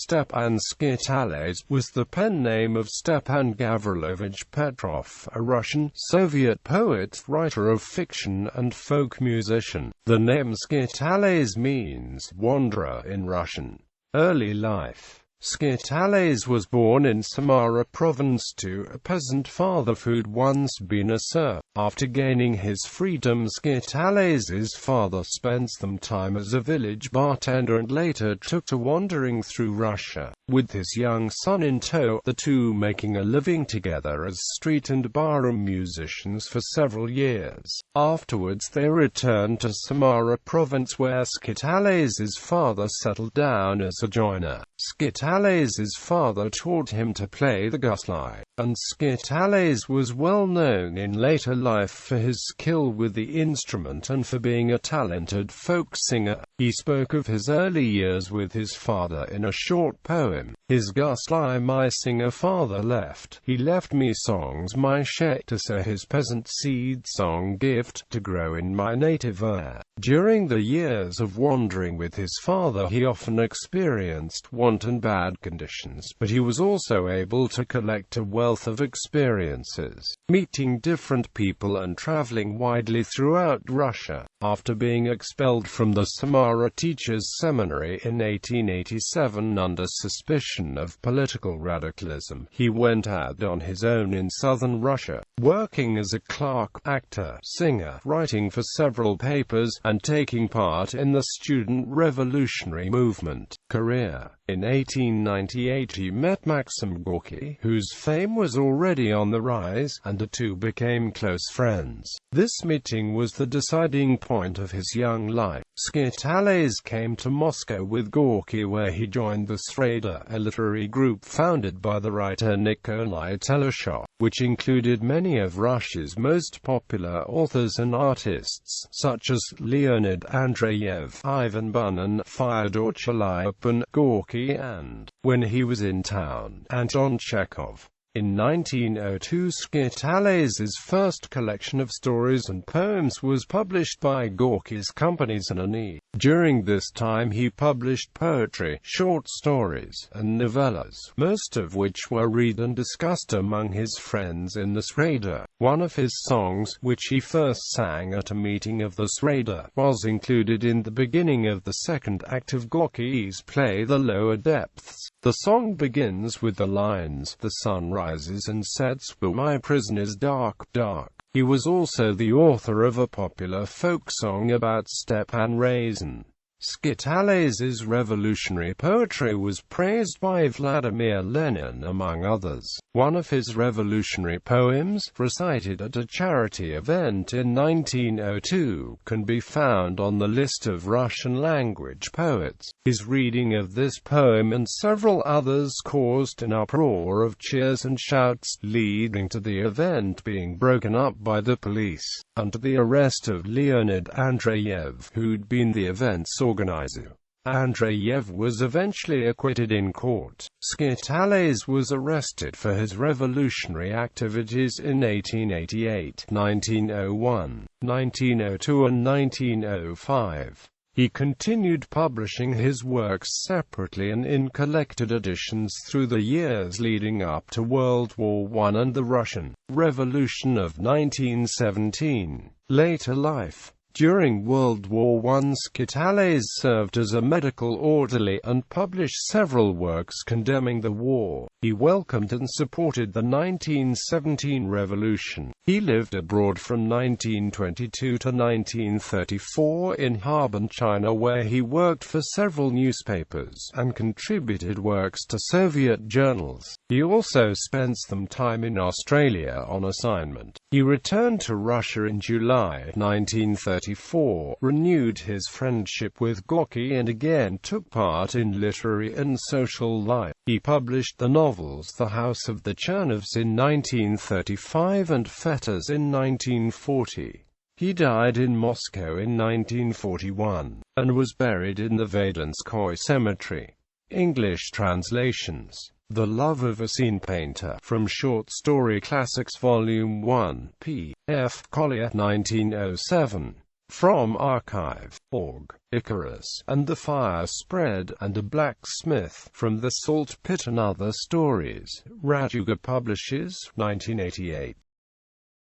Stepan Skitalets was the pen name of Stepan Gavrilovich Petrov, a Russian, Soviet poet, writer of fiction, and folk musician. The name Skitalets means wanderer in Russian. Early life. Skitalets was born in Samara province to a peasant father who'd once been a serf. After gaining his freedom, Skitalets' father spent some time as a village bartender and later took to wandering through Russia, with his young son in tow, the two making a living together as street and barroom musicians for several years. Afterwards they returned to Samara province where Skitalets' father settled down as a joiner. Skitalets' father taught him to play the gusli, and Skitalets was well known in later life for his skill with the instrument and for being a talented folk singer. He spoke of his early years with his father in a short poem. His gusli my singer father left. He left me songs my to say his peasant seed song gift to grow in my native air. During the years of wandering with his father he often experienced want and bad conditions, but he was also able to collect a wealth of experiences, meeting different people and traveling widely throughout Russia. After being expelled from the Samara Teachers' Seminary in 1887 under suspicion of political radicalism, he went out on his own in southern Russia, working as a clerk, actor, singer, writing for several papers, and taking part in the student revolutionary movement. Career. In 1898 he met Maxim Gorky, whose fame was already on the rise, and the two became close friends. This meeting was the deciding point of his young life. Skitalets came to Moscow with Gorky where he joined the Sreda, a literary group founded by the writer Nikolai Teleshov, which included many of Russia's most popular authors and artists, such as Leonid Andreyev, Ivan Bunin, Fyodor Chelyabin, Gorky, and, when he was in town, Anton Chekhov. In 1902 Skitalets' first collection of stories and poems was published by Gorky's company Znany. During this time he published poetry, short stories, and novellas, most of which were read and discussed among his friends in the Sreda. One of his songs, which he first sang at a meeting of the Sreda, was included in the beginning of the second act of Gorky's play The Lower Depths. The song begins with the lines, "The sun rises and sets, but my prison is dark, dark." He was also the author of a popular folk song about Stepan Razin. Skitalets' revolutionary poetry was praised by Vladimir Lenin among others. One of his revolutionary poems, recited at a charity event in 1902, can be found on the list of Russian-language poets. His reading of this poem and several others caused an uproar of cheers and shouts, leading to the event being broken up by the police, and to the arrest of Leonid Andreyev, who'd been the event's organizer. Andreyev was eventually acquitted in court. Skitalets was arrested for his revolutionary activities in 1888, 1901, 1902 and 1905. He continued publishing his works separately and in collected editions through the years leading up to World War I and the Russian Revolution of 1917. Later life. During World War I, Skitalets served as a medical orderly and published several works condemning the war. He welcomed and supported the 1917 revolution. He lived abroad from 1922 to 1934 in Harbin, China, where he worked for several newspapers and contributed works to Soviet journals. He also spent some time in Australia on assignment. He returned to Russia in July 1934, renewed his friendship with Gorky and again took part in literary and social life. He published the novels The House of the Chernovs in 1935 and Fetters in 1940. He died in Moscow in 1941, and was buried in the Vadanskoye Cemetery. English translations. The Love of a Scene Painter, from Short Story Classics Volume 1, p. F. Collier, 1907. From archive.org, Icarus and the Fire Spread, and a Blacksmith from the Salt Pit and Other Stories. Raduga Publishes, 1988.